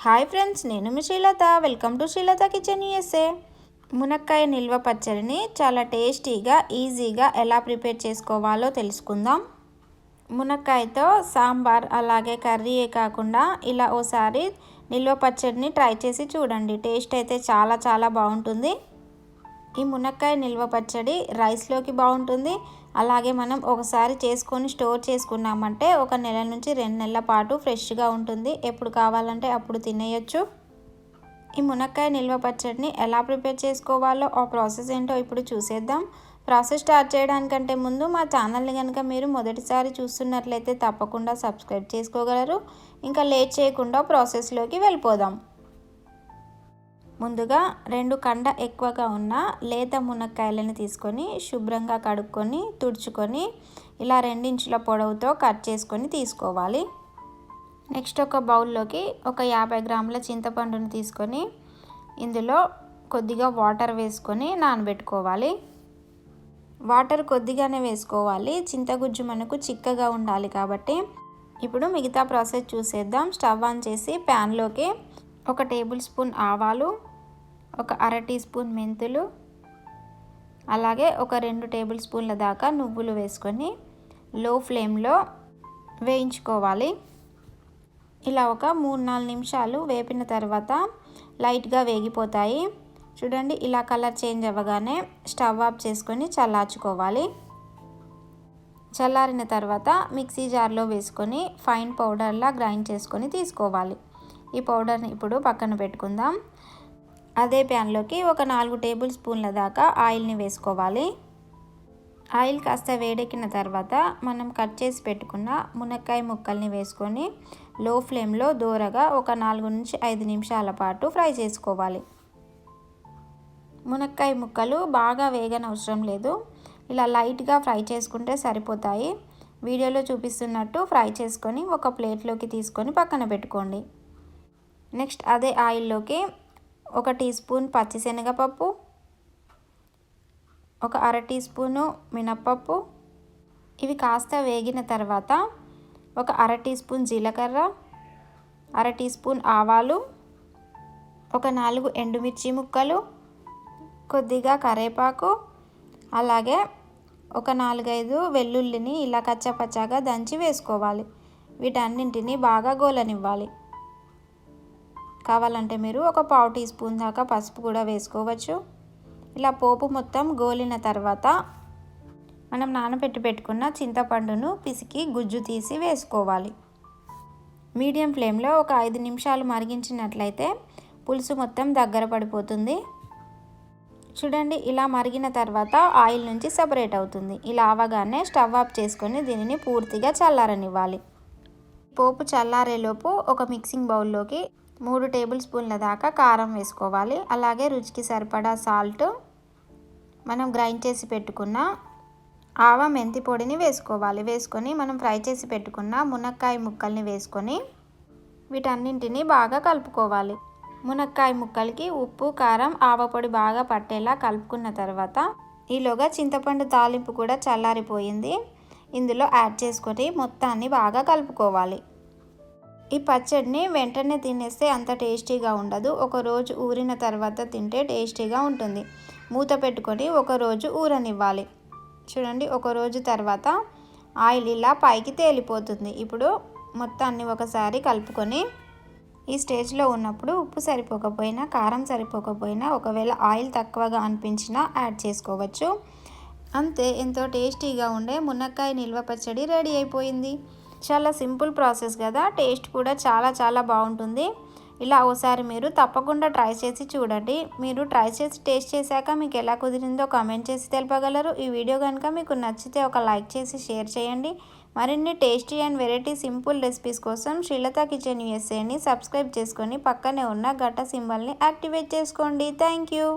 Hi friends, నేను మీ Srilatha. Welcome to Srilatha kitchen USA. మునక్కాయ నిల్వ పచ్చడిని చాలా టేస్టీగా ఈజీగా ఎలా ప్రిపేర్ చేసుకోవాలో తెలుసుకుందాం. మునక్కాయతో సాంబార్ అలాగే కర్రీయే కాకుండా ఇలా ఓసారి నిల్వ పచ్చడిని ట్రై చేసి చూడండి. టేస్ట్ అయితే చాలా బాగుంటుంది. ఈ మునక్కాయ నిల్వ పచ్చడి రైస్లోకి బాగుంటుంది. అలాగే మనం ఒకసారి చేసుకొని స్టోర్ చేసుకున్నామంటే 1 నెల నుంచి 2 నెలల పాటు ఫ్రెష్గా ఉంటుంది. ఎప్పుడు కావాలంటే అప్పుడు తినేయొచ్చు. ఈ మునక్కాయ నిల్వ పచ్చడిని ఎలా ప్రిపేర్ చేసుకోవాలో ఆ ప్రాసెస్ ఏంటో ఇప్పుడు చూసేద్దాం. ప్రాసెస్ స్టార్ట్ చేయడానికంటే ముందు మా ఛానల్ని కనుక మీరు మొదటిసారి చూస్తున్నట్లయితే తప్పకుండా సబ్స్క్రైబ్ చేసుకోగలరు. ఇంకా లేట్ చేయకుండా ప్రాసెస్లోకి వెళ్ళిపోదాం. ముందుగా 2 కండ ఎక్కువగా ఉన్న లేత మునక్కాయలను తీసుకొని శుభ్రంగా కడుక్కొని తుడుచుకొని ఇలా 2 ఇంచుల పొడవుతో కట్ చేసుకొని తీసుకోవాలి. నెక్స్ట్ ఒక బౌల్లోకి ఒక 50 గ్రాముల చింతపండుని తీసుకొని ఇందులో కొద్దిగా వాటర్ వేసుకొని నానబెట్టుకోవాలి. వాటర్ కొద్దిగానే వేసుకోవాలి, చింతగుజ్జు మనకు చిక్కగా ఉండాలి కాబట్టి. ఇప్పుడు మిగతా ప్రాసెస్ చూసేద్దాం. స్టవ్ ఆన్ చేసి ప్యాన్లోకి 1 టేబుల్ స్పూన్ ఆవాలు, ఒక 1/2 టీ స్పూన్ మెంతులు, అలాగే ఒక 2 టేబుల్ స్పూన్ల దాకా నువ్వులు వేసుకొని లో ఫ్లేమ్లో వేయించుకోవాలి. ఇలా ఒక 3-4 నిమిషాలు వేపిన తర్వాత లైట్గా వేగిపోతాయి. చూడండి, ఇలా కలర్ చేంజ్ అవ్వగానే స్టవ్ ఆఫ్ చేసుకొని చల్లార్చుకోవాలి. చల్లారిన తర్వాత మిక్సీ జార్లో వేసుకొని ఫైన్ పౌడర్లా గ్రైండ్ చేసుకొని తీసుకోవాలి. ఈ పౌడర్ని ఇప్పుడు పక్కన పెట్టుకుందాం. అదే ప్యాన్లోకి ఒక 4 టేబుల్ స్పూన్ల దాకా ఆయిల్ని వేసుకోవాలి. ఆయిల్ కాస్త వేడెక్కిన తర్వాత మనం కట్ చేసి పెట్టుకున్న మునక్కాయ ముక్కల్ని వేసుకొని లో ఫ్లేమ్లో దూరగా ఒక 4 నుంచి 5 నిమిషాల పాటు ఫ్రై చేసుకోవాలి. మునక్కాయ ముక్కలు బాగా వేగనవసరం లేదు, ఇలా లైట్గా ఫ్రై చేసుకుంటే సరిపోతాయి. వీడియోలో చూపిస్తున్నట్టు ఫ్రై చేసుకొని ఒక ప్లేట్లోకి తీసుకొని పక్కన పెట్టుకోండి. నెక్స్ట్ అదే ఆయిల్లోకి 1 టీ స్పూన్ పచ్చిశనగపప్పు, ఒక 1/2 టీ స్పూను మినప్పప్పు, ఇవి కాస్త వేగిన తర్వాత ఒక 1/2 టీ స్పూన్ జీలకర్ర, 1/2 టీ స్పూన్ ఆవాలు, ఒక 4 ఎండుమిర్చి ముక్కలు, కొద్దిగా కరివేపాకు, అలాగే ఒక 4-5 వెల్లుల్లిని ఇలా కచ్చపచ్చగా దంచి వేసుకోవాలి. వీటన్నింటినీ బాగా గోలనివ్వాలి. కావాలంటే మీరు ఒక 1/4 టీ స్పూన్ దాకా పసుపు కూడా వేసుకోవచ్చు. ఇలా పోపు మొత్తం గోలిన తర్వాత మనం నానబెట్టి పెట్టుకున్న చింతపండును పిసికి గుజ్జు తీసి వేసుకోవాలి. మీడియం ఫ్లేమ్లో ఒక 5 నిమిషాలు మరిగించినట్లయితే పులుసు మొత్తం దగ్గర పడిపోతుంది. చూడండి, ఇలా మరిగిన తర్వాత ఆయిల్ నుంచి సపరేట్ అవుతుంది. ఇలా అవగానే స్టవ్ ఆఫ్ చేసుకొని దీనిని పూర్తిగా చల్లారనివ్వాలి. పోపు చల్లారేలోపు ఒక మిక్సింగ్ బౌల్లోకి 3 టేబుల్ స్పూన్ల దాకా కారం వేసుకోవాలి. అలాగే రుచికి సరిపడా సాల్ట్, మనం గ్రైండ్ చేసి పెట్టుకున్న ఆవ మెంతి పొడిని వేసుకోవాలి. వేసుకొని మనం ఫ్రై చేసి పెట్టుకున్న మునక్కాయ ముక్కల్ని వేసుకొని వీటన్నింటినీ బాగా కలుపుకోవాలి. మునక్కాయ ముక్కలకి ఉప్పు, కారం, ఆవ పొడి బాగా పట్టేలా కలుపుకున్న తర్వాత ఈలోగా చింతపండు తాలింపు కూడా చల్లారిపోయింది. ఇందులో యాడ్ చేసుకొని మొత్తాన్ని బాగా కలుపుకోవాలి. ఈ పచ్చడిని వెంటనే తినేస్తే అంత టేస్టీగా ఉండదు. ఒక రోజు ఊరిన తర్వాత తింటే టేస్టీగా ఉంటుంది. మూత పెట్టుకొని ఒక రోజు ఊరనివ్వాలి. చూడండి, ఒక రోజు తర్వాత ఆయిల్ ఇలా పైకి తేలిపోతుంది. ఇప్పుడు మొత్తాన్ని ఒకసారి కలుపుకొని ఈ స్టేజ్లో ఉన్నప్పుడు ఉప్పు సరిపోకపోయినా, కారం సరిపోకపోయినా, ఒకవేళ ఆయిల్ తక్కువగా అనిపించినా యాడ్ చేసుకోవచ్చు. అంతే, ఎంతో టేస్టీగా ఉండే మునక్కాయ నిల్వ పచ్చడి రెడీ అయిపోయింది. చాలా సింపుల్ ప్రాసెస్ కదా, టేస్ట్ కూడా చాలా బాగుంటుంది. ఇలా ఒకసారి మీరు తప్పకుండా ట్రై చేసి చూడండి. మీరు ట్రై చేసి టేస్ట్ చేశాక మీకు ఎలా కుదిరిందో కామెంట్ చేసి తెలపగలరు. ఈ వీడియో కనుక మీకు నచ్చితే ఒక లైక్ చేసి షేర్ చేయండి. మరిన్ని tasty and variety simple recipes కోసం శ్రీలత కిచెన్ యూఎస్ఏని సబ్స్క్రైబ్ చేసుకొని పక్కనే ఉన్న గంట సింబల్ని యాక్టివేట్ చేసుకోండి. Thank you.